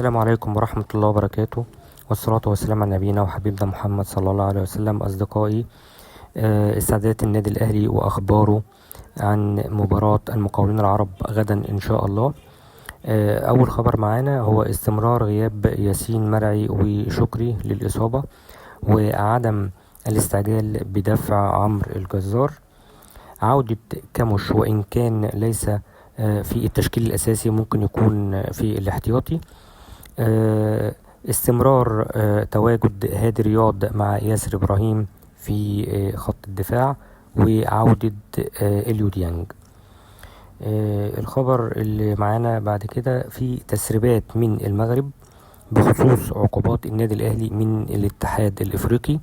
السلام عليكم ورحمة الله وبركاته، والصلاة والسلام على نبينا وحبيبنا محمد صلى الله عليه وسلم. أصدقائي، استعدادات النادي الأهلي وأخباره عن مباراة المقاولين العرب غدا إن شاء الله. أول خبر معانا هو استمرار غياب ياسين مرعي وشكري للإصابة، وعدم الاستعجال بدفع عمرو الجزار. عودة كاموش وإن كان ليس في التشكيل الأساسي، ممكن يكون في الاحتياطي. استمرار تواجد هادي رياض مع ياسر إبراهيم في خط الدفاع، وعودة إليو ديانج. الخبر اللي معانا بعد كده في تسريبات من المغرب بخصوص عقوبات النادي الأهلي من الاتحاد الإفريقي،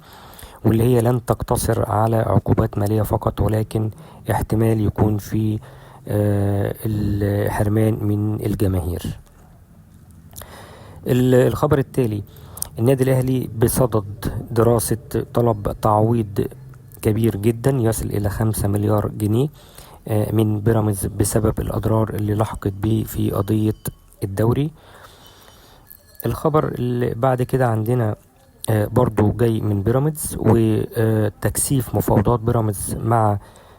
واللي هي لن تقتصر على عقوبات مالية فقط، ولكن احتمال يكون في الحرمان من الجماهير. الخبر التالي: النادي الأهلي بصدد دراسة طلب تعويض كبير جدا يصل إلى 5 مليار جنيه من بيراميدز بسبب الأضرار اللي لحقت به في قضية الدوري. الخبر اللي بعد كده عندنا برضو جاي من بيراميدز، وتكثيف مفاوضات بيراميدز مع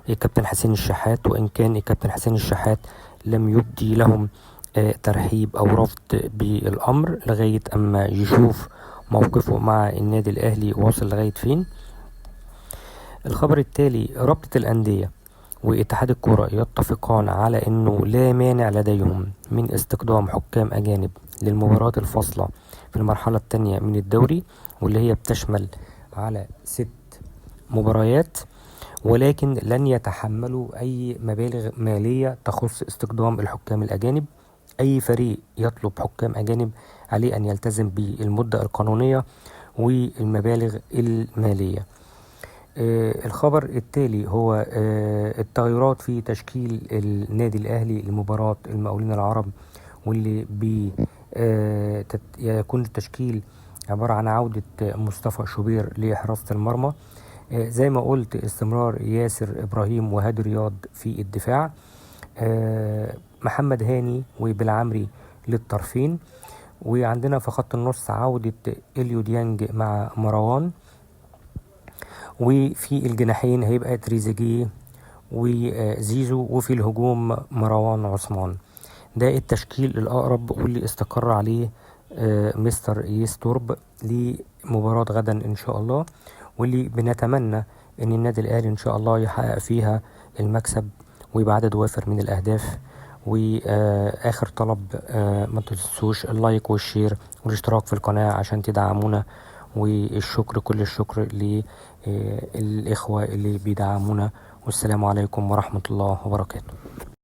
الكابتن حسين الشحات، وإن كان الكابتن حسين الشحات لم يبدي لهم ترحيب أو رفض بالأمر لغاية أما يشوف موقفه مع النادي الأهلي واصل لغاية فين. الخبر التالي: رابطة الأندية واتحاد الكرة يتفقان على أنه لا مانع لديهم من استخدام حكام أجانب للمباريات الفاصلة في المرحلة الثانية من الدوري، واللي هي بتشمل على 6 مباريات، ولكن لن يتحملوا أي مبالغ مالية تخص استخدام الحكام الأجانب. أي فريق يطلب حكام أجانب عليه أن يلتزم بالمدة القانونية والمبالغ المالية. الخبر التالي هو التغيرات في تشكيل النادي الأهلي لمباراة المقاولين العرب، واللي يكون التشكيل عبارة عن عودة مصطفى شوبير لحراسة المرمى. زي ما قلت، استمرار ياسر إبراهيم وهادي رياض في الدفاع، محمد هاني وبالعمري للطرفين، وعندنا في خط النص عودة إليو ديانج مع مروان، وفي الجناحين هيبقى تريزيجيه وزيزو، وفي الهجوم مروان عثمان. ده التشكيل الأقرب واللي استقر عليه مستر يستورب لمباراة غدا إن شاء الله، واللي بنتمنى إن النادي الأهلي إن شاء الله يحقق فيها المكسب وبعدد وافر من الأهداف. وآخر طلب، ما تنسوش اللايك والشير والاشتراك في القناة عشان تدعمونا، والشكر كل الشكر للإخوة اللي بيدعمونا. والسلام عليكم ورحمة الله وبركاته.